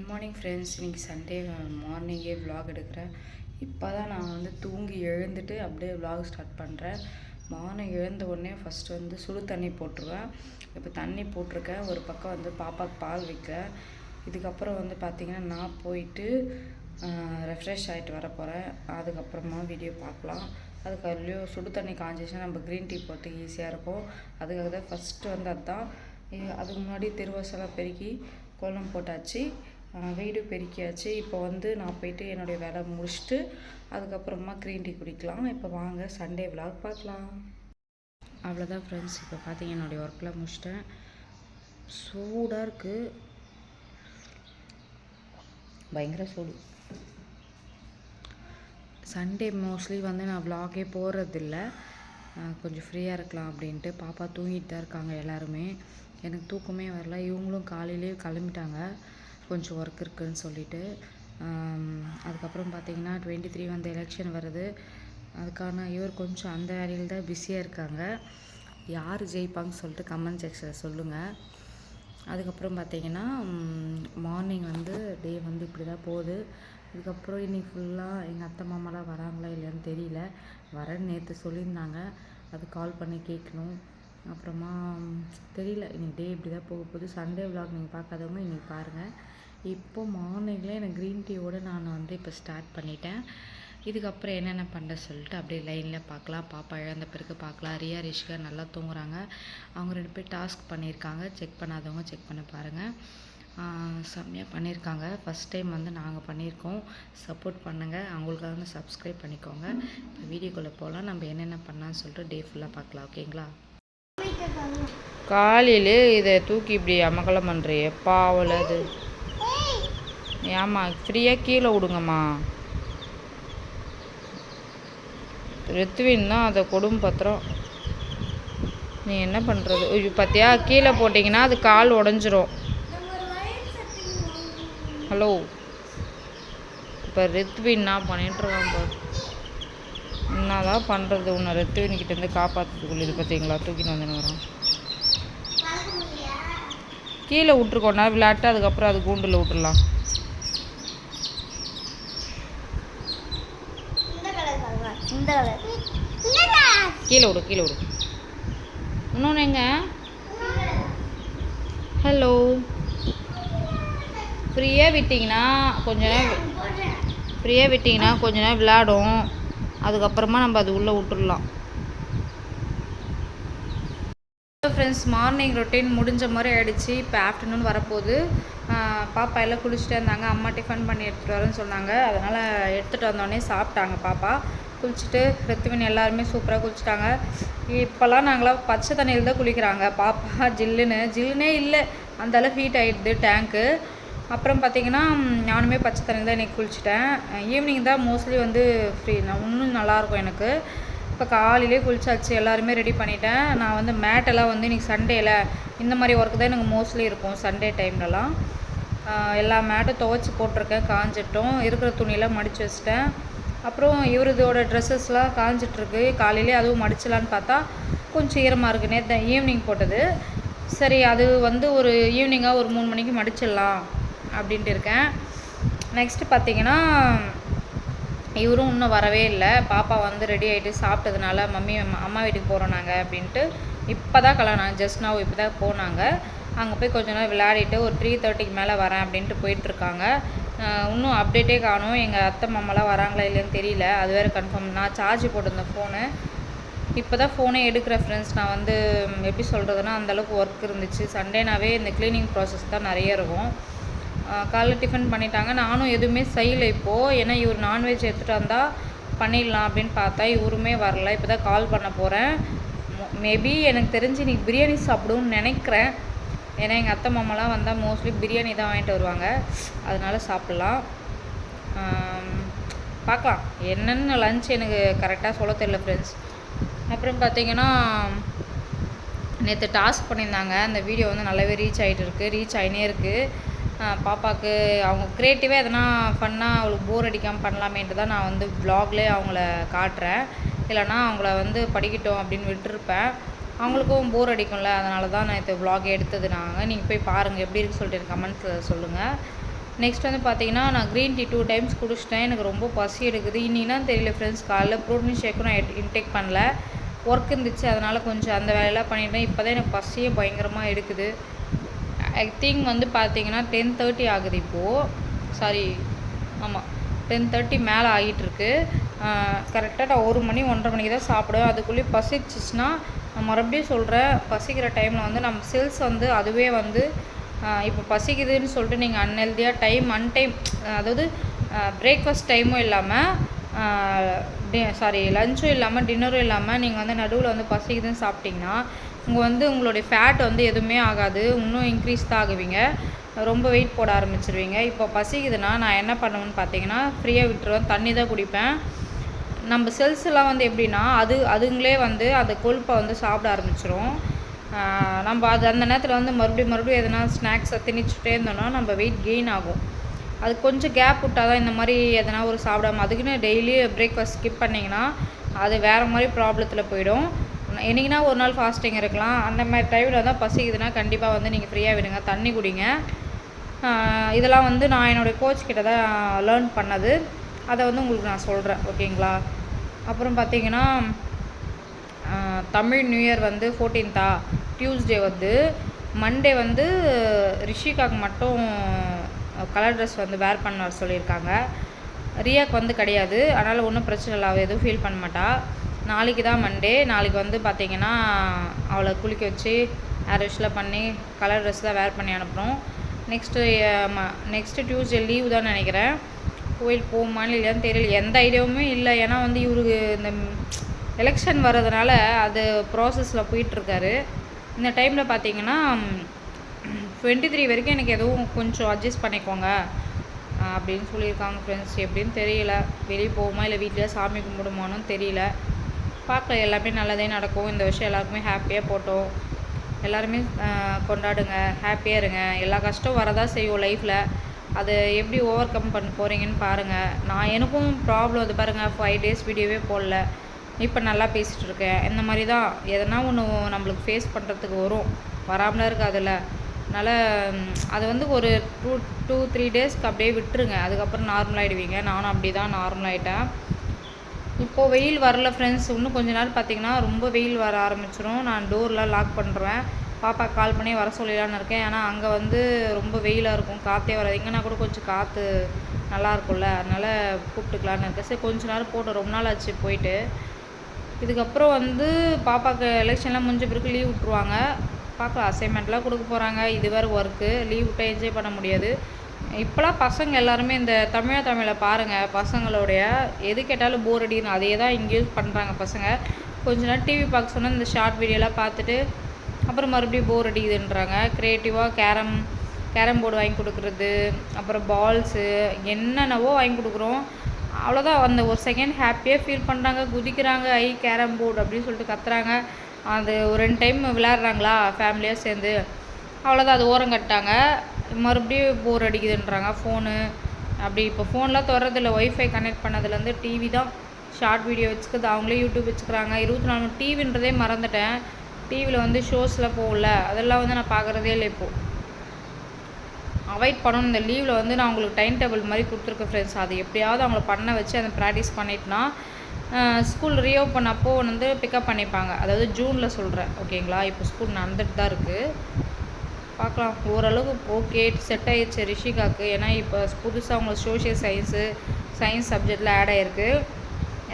Good morning friends. இன்றைக்கி Sunday மார்னிங்கே vlog எடுக்கிறேன். இப்போ தான் நான் வந்து தூங்கி எழுந்துட்டு அப்படியே விலாக் ஸ்டார்ட் பண்ணுறேன். மார்னிங் எழுந்த உடனே ஃபஸ்ட்டு வந்து சுடு தண்ணி போட்டுருவேன். இப்போ தண்ணி போட்டிருக்கேன். ஒரு பக்கம் வந்து பாப்பாவுக்கு பால் வைக்கிறேன். இதுக்கப்புறம் வந்து பார்த்திங்கன்னா நான் போயிட்டு ரெஃப்ரெஷ் ஆகிட்டு வர போகிறேன். அதுக்கப்புறமா வீடியோ பார்க்கலாம். அதுக்கு அதுலேயும் சுடு தண்ணி காஞ்சிச்சுன்னா நம்ம க்ரீன் டீ போட்டு ஈஸியாக இருக்கும். அதுக்காக தான் ஃபஸ்ட்டு வந்து அதுதான். அதுக்கு முன்னாடி தெருவாசலாம் பெருக்கி கோலம் போட்டாச்சு, வீடு பெருக்கியாச்சு. இப்போ வந்து நான் போயிட்டு என்னுடைய வேலை முடிச்சுட்டு அதுக்கப்புறமா க்ரீன் டீ குடிக்கலாம். இப்போ வாங்க சண்டே விலாக் பார்க்கலாம். அவ்வளோதான் ஃப்ரெண்ட்ஸ். இப்போ பார்த்தீங்க என்னுடைய ஒர்க்கெலாம் முடிச்சிட்டேன். சூடாக இருக்குது, பயங்கர சூடு. சண்டே மோஸ்ட்லி வந்து நான் விலாகே போகிறதில்ல, கொஞ்சம் ஃப்ரீயாக இருக்கலாம் அப்படின்ட்டு. பாப்பா தூங்கிட்டு தான் இருக்காங்க எல்லாருமே. எனக்கு தூக்கமே வரல. இவங்களும் காலையிலே கிளம்பிட்டாங்க, கொஞ்சம் ஒர்க் இருக்குதுன்னு சொல்லிட்டு. அதுக்கப்புறம் பார்த்திங்கன்னா 23 வந்து எலெக்ஷன் வருது. அதுக்கான இவர் கொஞ்சம் அந்த வேலையில் தான் பிஸியாக இருக்காங்க. யார் ஜெயிப்பாங்கன்னு சொல்லிட்டு கமெண்ட் செக்ஷனில் சொல்லுங்கள். அதுக்கப்புறம் பார்த்திங்கன்னா மார்னிங் வந்து டே வந்து இப்படி தான் போகுது. இதுக்கப்புறம் இன்றைக்கி ஃபுல்லாக எங்கள் அத்தை மாமாலாம் வராங்களா இல்லையான்னு தெரியல. வரேன்னு நேற்று சொல்லியிருந்தாங்க, அது கால் பண்ணி கேட்கணும். அப்புறமா தெரியல, இன்றைக்கி டே இப்படி தான் போக போகுது. சண்டே விலாக் நீங்கள் பார்க்காதவங்க இன்றைக்கி பாருங்கள். இப்போ மார்னிங்கில் எனக்கு க்ரீன் டீயோடு நான் வந்து இப்போ ஸ்டார்ட் பண்ணிட்டேன். இதுக்கப்புறம் என்னென்ன பண்ண சொல்லிட்டு அப்படியே லைனில் பார்க்கலாம். பாப்பா இழந்த பிறகு பார்க்கலாம். ரியா ரிஷிகா நல்லா தூங்குறாங்க. அவங்க 2 பேர் டாஸ்க் பண்ணியிருக்காங்க. செக் பண்ணாதவங்க செக் பண்ண பாருங்கள். செம்மையாக பண்ணியிருக்காங்க. ஃபஸ்ட் டைம் வந்து நாங்கள் பண்ணியிருக்கோம். சப்போர்ட் பண்ணுங்கள், அவங்களுக்காக சப்ஸ்கிரைப் பண்ணிக்கோங்க. இப்போ வீடியோக்குள்ளே போகலாம். நம்ம என்னென்ன பண்ணான்னு சொல்லிட்டு டே ஃபுல்லாக பார்க்கலாம். ஓகேங்களா? காலையிலே இதை தூக்கி இப்படி அமகலம் பண்ணுறியே பாவல. அது ஏம்மா ஃப்ரீயாக கீழே விடுங்கம்மா. ரித்வின் தான் அதை பத்திரம். நீ என்ன பண்ணுறது? பார்த்தியா, கீழே போட்டிங்கன்னா அது கால் உடஞ்சிரும். ஹலோ, இப்போ ரித்வின் நான் பண்ணிட்டுருக்கான் பாரு. என்னதான் பண்ணுறது? உன்னை ரித்வின்கிட்டேருந்து காப்பாற்றுறதுக்குள்ள இது பார்த்தீங்களா, தூக்கின்னு வந்துனுங்கிறான். கீழே விட்டுருக்கோன்னா விளையாட்டு, அதுக்கப்புறம் அது கூண்டில் விட்டுடலாம். கீழே விடு, கீழே விடு. இன்னொன்று எங்க? ஹலோ, ஃப்ரீயாக விட்டிங்கன்னா கொஞ்ச நேரம் விளையாடும். அதுக்கப்புறமா நம்ம அது உள்ளே விட்டுடலாம். ஃப்ரெண்ட்ஸ், மார்னிங் ரொட்டீன் முடிஞ்ச மாதிரி ஆகிடுச்சு. இப்போ ஆஃப்டர்நூன் வரப்போகுது. பாப்பா எல்லாம் குளிச்சுட்டு இருந்தாங்க. அம்மா டிஃபன் பண்ணி எடுத்துகிட்டு வரேன்னு சொன்னாங்க. அதனால் எடுத்துகிட்டு வந்தோடனே சாப்பிட்டாங்க. பாப்பா குளிச்சுட்டு ரித்வின் எல்லாருமே சூப்பராக குளிச்சுட்டாங்க. இப்போல்லாம் நாங்களாம் பச்சை தண்ணியில் தான் குளிக்கிறாங்க. பாப்பா ஜில்லுனே இல்லை, அந்தளவுக்கு ஹீட் ஆகிடுது டேங்க்கு. அப்புறம் பார்த்திங்கன்னா நானுமே பச்சை தண்ணியில் தான் இன்றைக்கி குளிச்சிட்டேன். ஈவினிங் தான் மோஸ்ட்லி வந்து ஃப்ரீ, இன்னும் நல்லாயிருக்கும் எனக்கு. இப்போ காலையிலே குளிச்சாச்சு, எல்லாருமே ரெடி பண்ணிட்டேன். நான் வந்து மேட்டெல்லாம் வந்து இன்றைக்கி சண்டேயில் இந்த மாதிரி ஒர்க்கு தான் எனக்கு மோஸ்ட்லி இருக்கும். சண்டே டைம்லலாம் எல்லா மேட்டும் துவைச்சி போட்டிருக்கேன், காஞ்சிட்டோம். இருக்கிற துணியெல்லாம் மடித்து வச்சிட்டேன். அப்புறம் இவரதோட ட்ரெஸ்ஸஸ்லாம் காஞ்சிட்ருக்கு. காலையிலே அதுவும் மடிச்சலான்னு பார்த்தா கொஞ்சம் ஈரமாக இருக்குது. நேற்று ஈவினிங் போட்டது. சரி, அது வந்து ஒரு ஈவினிங்காக ஒரு 3 மணிக்கு மடிச்சிடலாம் அப்படின்ட்டு இருக்கேன். நெக்ஸ்ட்டு பார்த்திங்கன்னா இவரும் இன்னும் வரவே இல்லை. பாப்பா வந்து ரெடி ஆகிட்டு சாப்பிட்டதுனால அம்மா வீட்டுக்கு போகிறோம் நாங்கள் அப்படின்ட்டு இப்போ தான் கல்யாணம் ஜஸ்ட் நான் இப்போ தான் போனாங்க. அங்கே போய் கொஞ்ச நேரம் விளையாடிட்டு ஒரு 3:30க்கு மேலே வரேன் அப்படின்ட்டு போயிட்டுருக்காங்க. இன்னும் அப்டேட்டே காணும். எங்கள் அத்தை மாமாலாம் வராங்களா இல்லைன்னு தெரியல, அது வேறு கன்ஃபார்ம். நான் சார்ஜ் போட்டிருந்தேன் ஃபோனு. இப்போ தான் ஃபோனே எடுக்கிறேன் ஃப்ரெண்ட்ஸ். நான் வந்து எப்படி சொல்கிறதுனா, அந்தளவுக்கு ஒர்க் இருந்துச்சு. சண்டேனாவே இந்த க்ளீனிங் ப்ராசஸ் தான் நிறைய இருக்கும். காலைல டிஃபன் பண்ணிட்டாங்க. நானும் எதுவுமே செய்யலை இப்போது. ஏன்னா இவர் நான்வெஜ் எடுத்துகிட்டு வந்தால் பண்ணிடலாம் அப்படின்னு பார்த்தா இவருமே வரல. இப்போ தான் கால் பண்ண போகிறேன். மேபி எனக்கு தெரிஞ்சு இன்றைக்கி பிரியாணி சாப்பிடுன்னு நினைக்கிறேன். ஏன்னா எங்கள் அத்தை மாமாலாம் வந்தால் மோஸ்ட்லி பிரியாணி தான் வாங்கிட்டு வருவாங்க. அதனால சாப்பிட்லாம், பார்க்கலாம். என்னென்ன லன்ச் எனக்கு கரெக்டாக சொல்ல தெரியல ஃப்ரெண்ட்ஸ். அப்புறம் பார்த்திங்கன்னா நேற்று டாஸ்க் பண்ணியிருந்தாங்க. அந்த வீடியோ வந்து நல்லாவே ரீச் ஆகினே இருக்குது. பாப்பாவுக்கு அவங்க க்ரியேட்டிவாக எதனா ஃபன்னாக அவளுக்கு போர் அடிக்காமல் பண்ணலாமேன்ட்டு தான் நான் வந்து வ்ளாக்லேயே அவங்கள காட்டுறேன். இல்லைனா அவங்கள வந்து படிக்கட்டும் அப்படின்னு விட்டுருப்பேன். அவங்களுக்கும் போர் அடிக்கும்ல, அதனால தான் நான் இந்த வ்ளாக் எடுத்தது. நீங்கள் போய் பாருங்கள் எப்படி இருக்குன்னு சொல்லிட்டு கமெண்ட்ஸில் சொல்லுங்கள். நெக்ஸ்ட் வந்து பார்த்தீங்கன்னா நான் க்ரீன் டீ 2 டைம்ஸ் குடிச்சிட்டேன். எனக்கு ரொம்ப பசி எடுக்குது. இன்னின்னா தெரியல ஃப்ரெண்ட்ஸ், காலைல ப்ரோட்டீன் ஷேக்கும் நான் இன்டேக் பண்ணல. ஒர்க் இருந்துச்சு, அதனால் கொஞ்சம் அந்த வேலையெல்லாம் பண்ணிட்டேன். இப்போ தான் எனக்கு பசியே பயங்கரமாக எடுக்குது. ஐ திங்க் வந்து பார்த்தீங்கன்னா 10:30 ஆகுது இப்போது. சாரி, ஆமாம் 10:30 மேலே ஆகிட்டுருக்கு. கரெக்டாக நான் 1 மணி 1:30 மணிக்கு தான் சாப்பிடுவேன். அதுக்குள்ளேயே பசிச்சிச்சுன்னா நான் மறுபடியும் சொல்கிறேன், பசிக்கிற டைமில் வந்து நம்ம செல்ஸ் வந்து அதுவே வந்து இப்போ பசிக்குதுன்னு சொல்லிட்டு நீங்கள் அன்ஹெல்தியாக அன்டைம், அதாவது பிரேக்ஃபாஸ்ட் டைமும் இல்லாமல் லஞ்சும் இல்லாமல் டின்னரும் இல்லாமல் நீங்கள் வந்து நடுவில் வந்து பசிக்குதுன்னு சாப்பிட்டிங்கன்னா உங்களுடைய ஃபேட் வந்து எதுவுமே ஆகாது, இன்னும் இன்க்ரீஸ் தான் ஆகுவீங்க, ரொம்ப வெயிட் போட ஆரம்பிச்சிருவீங்க. இப்போ பசிக்குதுன்னா நான் என்ன பண்ணுவேன்னு பார்த்தீங்கன்னா ஃப்ரீயாக விட்டுருவேன், தண்ணி தான் குடிப்பேன். நம்ம செல்ஸ் எல்லாம் வந்து எப்படின்னா அதுங்களே வந்து அந்த கொழுப்பை வந்து சாப்பிட ஆரம்பிச்சிரும். நம்ம அந்த நேரத்தில் வந்து மறுபடியும் எதனா ஸ்நாக்ஸை திணிச்சுட்டே இருந்தோம்னா நம்ம வெயிட் கெயின் ஆகும். அது கொஞ்சம் கேப் விட்டால் தான் இந்த மாதிரி எதனா ஒரு சாப்பிடாம அதுக்குன்னு டெய்லி பிரேக்ஃபாஸ்ட் ஸ்கிப் பண்ணிங்கன்னா அது வேறு மாதிரி ப்ராப்ளத்தில் போயிடும். என்னைக்குன்னா ஒரு நாள் ஃபாஸ்டிங் இருக்கலாம். அந்த மாதிரி டைமில் தான் பசிக்குதுன்னா கண்டிப்பாக வந்து நீங்கள் ஃப்ரீயாக விடுங்க, தண்ணி குடிங்க. இதெல்லாம் வந்து நான் என்னுடைய கோச் கிட்ட தான் லேர்ன் பண்ணது. அதை வந்து உங்களுக்கு நான் சொல்கிறேன், ஓகேங்களா? அப்புறம் பார்த்தீங்கன்னா தமிழ் நியூ இயர் வந்து 14th டியூஸ்டே வந்து மண்டே வந்து ரிஷிகாக்கு மட்டும் கலர் ட்ரெஸ் வந்து வேர் பண்ண சொல்லியிருக்காங்க. ரியாக்கு வந்து கிடையாது, அதனால் ஒன்றும் பிரச்சனை இல்லை, அவள் எதுவும் ஃபீல் பண்ண மாட்டா. நாளைக்கு தான் மண்டே. நாளைக்கு வந்து பார்த்திங்கன்னா அவளை குளிக்க வச்சு ஹேர் வாஷ்லாம் பண்ணி கலர் ட்ரெஸ் தான் வேர் பண்ணி அனுப்புகிறோம். நெக்ஸ்ட்டு டியூஸ்டே லீவ் தான் நினைக்கிறேன். கோயில் போகுமான்னு இல்லையான்னு தெரியல, எந்த ஐடியாவுமே இல்லை. ஏன்னா வந்து இவருக்கு இந்த எலெக்ஷன் வர்றதுனால அது ப்ராசஸில் போயிட்டுருக்காரு. இந்த டைமில் பார்த்தீங்கன்னா 23 வரைக்கும் எனக்கு எதுவும் கொஞ்சம் அட்ஜஸ்ட் பண்ணிக்கோங்க அப்படின்னு சொல்லியிருக்காங்க ஃப்ரெண்ட்ஸ். எப்படின்னு தெரியல, வெளியே போகுமா இல்லை வீட்டிலே சாமி கும்பிடுமான்னு தெரியல. பார்க்கலாம், எல்லாமே நல்லதே நடக்கும். இந்த விஷயம் எல்லாருக்குமே ஹாப்பியாக போட்டோம், எல்லாருமே கொண்டாடுங்க, ஹாப்பியாக இருங்க. எல்லா கஷ்டம் வரதான் செய்யும் லைஃப்பில், அதை எப்படி ஓவர் கம் பண்ண போகிறீங்கன்னு பாருங்கள். எனக்கும் ப்ராப்ளம் அது பாருங்கள், 5 days வீடியோவே போடல, இப்போ நல்லா பேசிகிட்டு இருக்கேன். இந்த மாதிரி தான் எதனா ஒன்று நம்மளுக்கு ஃபேஸ் பண்ணுறதுக்கு வராமலாம் இருக்காதுல்ல. அதனால் அது வந்து ஒரு 2-3 டேஸ்க்கு அப்படியே விட்டுருங்க, அதுக்கப்புறம் நார்மலாகிடுவீங்க. நானும் அப்படி தான் நார்மலாகிட்டேன். இப்போது வெயில் வரல ஃப்ரெண்ட்ஸ், இன்னும் கொஞ்ச நாள் பார்த்திங்கன்னா ரொம்ப வெயில் வர ஆரம்பிச்சிடும். நான் டோர்லாம் லாக் பண்ணுறேன், பாப்பா கால் பண்ணி வர சொல்லிடலான்னு இருக்கேன். ஏன்னா அங்கே வந்து ரொம்ப வெயிலாக இருக்கும், காற்றே வராது. இங்கேனா கூட கொஞ்சம் காற்று நல்லாயிருக்கும்ல, அதனால் கூப்பிட்டுக்கலான்னு இருக்கேன். சரி கொஞ்ச நேரம் போட்டு, ரொம்ப நாள் ஆச்சு போயிட்டு. இதுக்கப்புறம் வந்து பாப்பாவுக்கு எலெக்ஷன்லாம் முடிஞ்ச பிறகு லீவ் விட்ருவாங்க. பார்க்கலாம், அசைன்மெண்ட்லாம் கொடுக்க போகிறாங்க. இது வேறு ஒர்க்கு, லீவ் விட்டால் என்ஜாய் பண்ண முடியாது. இப்போலாம் பசங்க எல்லாருமே இந்த தமிழை பாருங்கள், பசங்களுடைய எது கேட்டாலும் போர் அடிக்கணும், அதே தான் இங்கேயும் பண்ணுறாங்க பசங்க. கொஞ்ச நேரம் டிவி பார்க்க சொன்னால் இந்த ஷார்ட் வீடியோலாம் பார்த்துட்டு அப்புறம் மறுபடியும் போர் அடிக்குதுன்றாங்க. க்ரியேட்டிவாக கேரம் போர்டு வாங்கி கொடுக்குறது, அப்புறம் பால்ஸு என்னென்னவோ வாங்கி கொடுக்குறோம். அவ்வளோதான், அந்த ஒரு செகண்ட் ஹாப்பியாக ஃபீல் பண்ணுறாங்க, குதிக்கிறாங்க, கேரம் போர்டு அப்படின்னு சொல்லிட்டு கத்துறாங்க. அது ஒரு 2 டைம் விளையாடுறாங்களா ஃபேமிலியாக சேர்ந்து, அவ்வளோதான், அது ஓரம் கட்டாங்க. மறுபடியும் போர் அடிக்குதுன்றாங்க ஃபோனு. அப்படி இப்போ ஃபோன்லாம் தொடரதில்ல, ஒய்ஃபை கனெக்ட் பண்ணதுலேருந்து டிவி தான், ஷார்ட் வீடியோ வச்சுக்குது, அவங்களே யூடியூப் வச்சுக்கிறாங்க. 24 டிவின்றதே மறந்துட்டேன். டிவியில் வந்து ஷோஸ்லாம் போகல, அதெல்லாம் வந்து நான் பார்க்குறதே இல்லை. இப்போது அவாய்ட் பண்ணணும். இந்த லீவில் வந்து நான் உங்களுக்கு டைம் டேபிள் மாதிரி கொடுத்துருக்கேன் ஃப்ரெண்ட்ஸ், அது எப்படியாவது அவங்கள பண்ண வச்சு அதை ப்ராக்டிஸ் பண்ணிட்டுனா ஸ்கூல் ரீஓப்பன் அப்போது வந்து பிக்கப் பண்ணிப்பாங்க. அதாவது ஜூனில் சொல்கிறேன், ஓகேங்களா? இப்போ ஸ்கூல் நடந்துட்டு தான் இருக்குது, பார்க்கலாம். ஓரளவுக்கு ஓகே செட் ஆகிடுச்சு ரிஷிகாவுக்கு. ஏன்னா இப்போ புதுசாக அவங்களுக்கு சோஷியல் சயின்ஸ் சப்ஜெக்டில் ஆட் ஆகிருக்கு.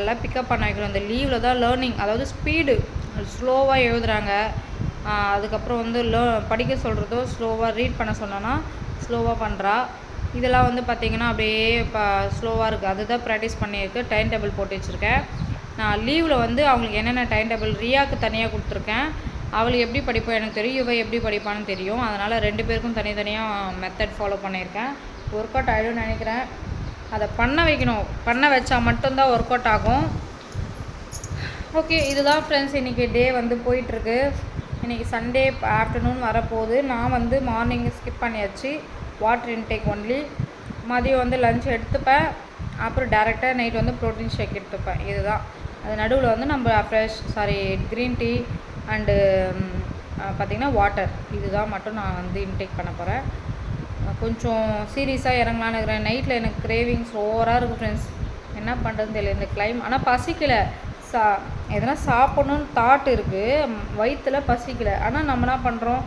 எல்லாம் பிக்கப் பண்ண வைக்கணும். இந்த லீவில் தான் லேர்னிங், அதாவது ஸ்பீடு ஸ்லோவாக எழுதுகிறாங்க. அதுக்கப்புறம் வந்து படிக்க சொல்கிறதோ ஸ்லோவாக, ரீட் பண்ண சொன்னோன்னா ஸ்லோவாக பண்ணுறா. இதெல்லாம் வந்து பார்த்திங்கன்னா அப்படியே இப்போ ஸ்லோவாக இருக்குது, அதுதான் ப்ராக்டிஸ் பண்ணியிருக்கு. டைம் டேபிள் போட்டு வச்சுருக்கேன். நான் லீவில் வந்து அவங்களுக்கு என்னென்ன டைம் டேபிள், ரியாவுக்கு தனியாக கொடுத்துருக்கேன். அவளுக்கு எப்படி படிப்போம் எனக்கு தெரியும், இவ எப்படி படிப்பான்னு தெரியும். அதனால் 2 பேருக்கும் தனித்தனியாக மெத்தட் ஃபாலோ பண்ணியிருக்கேன். ஒர்க் அவுட் ஆகிடும்னு நினைக்கிறேன். அதை பண்ண வைக்கணும், பண்ண வச்சா மட்டும்தான் ஒர்க் அவுட் ஆகும். ஓகே, இதுதான் ஃப்ரெண்ட்ஸ் இன்றைக்கி டே வந்து போயிட்டுருக்கு. இன்றைக்கி சண்டே ஆஃப்டர்நூன் வரப்போகுது. நான் வந்து மார்னிங் ஸ்கிப் பண்ணியாச்சு, வாட்டர் இன்டேக் ஒன்லி. மதியம் வந்து லஞ்ச் எடுத்துப்பேன், அப்புறம் டேரெக்டாக நைட் வந்து ப்ரோட்டீன் ஷேக் எடுத்துப்பேன். இதுதான். அது நடுவில் வந்து நம்ம க்ரீன் டீ அண்டு பார்த்திங்கன்னா வாட்டர், இதுதான் மட்டும் நான் வந்து இன்டேக் பண்ண போகிறேன். கொஞ்சம் சீரியஸாக இறங்கலான்னு இருக்கிறேன். நைட்டில் எனக்கு கிரேவிங்ஸ் ஓவராக இருக்குது ஃப்ரெண்ட்ஸ். என்ன பண்ணுறதுன்னு தெரியல இந்த ஆனால் பசிக்கலை. எதனா சாப்பிட்ணுன்னு தாட் இருக்குது, வயிற்றில் பசிக்கலை. ஆனால் நம்ம என்ன பண்ணுறோம்,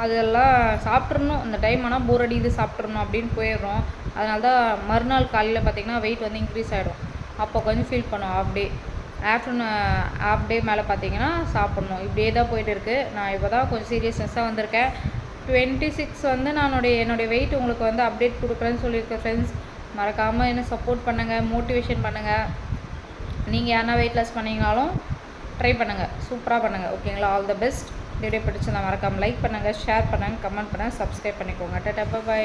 அதெல்லாம் சாப்பிட்றணும், அந்த டைம் ஆனால் போர் அடிக்குது சாப்பிட்றணும் அப்படின்னு போயிடுறோம். அதனால தான் மறுநாள் காலையில் பார்த்திங்கன்னா வெயிட் வந்து இன்க்ரீஸ் ஆகிடும். அப்போ கொஞ்சம் ஃபீல் பண்ணுவோம். அப்படியே ஆஃப்டர்நூன் ஹாஃப் டே மேலே பார்த்தீங்கன்னா சாப்பிட்ணும். இப்படியே தான் போயிட்டு இருக்குது. நான் இப்போ தான் கொஞ்சம் சீரியஸ்னஸ்ஸாக வந்திருக்கேன். 26 வந்து என்னுடைய வெயிட் உங்களுக்கு வந்து அப்டேட் கொடுக்குறேன்னு சொல்லியிருக்கேன் ஃப்ரெண்ட்ஸ். மறக்காமல் என்ன சப்போர்ட் பண்ணுங்கள், மோட்டிவேஷன் பண்ணுங்கள். நீங்கள் யாரா வெயிட் லாஸ் பண்ணிங்கனாலும் ட்ரை பண்ணுங்கள், சூப்பராக பண்ணுங்கள். ஓகேங்களா? All the best. வீடியோ பிடிச்சிருந்தா மறக்காமல் லைக் பண்ணுங்கள், ஷேர் பண்ணுங்கள், கமெண்ட் பண்ணுங்கள், சப்ஸ்கிரைப் பண்ணிக்கோங்க. டாடா, பை.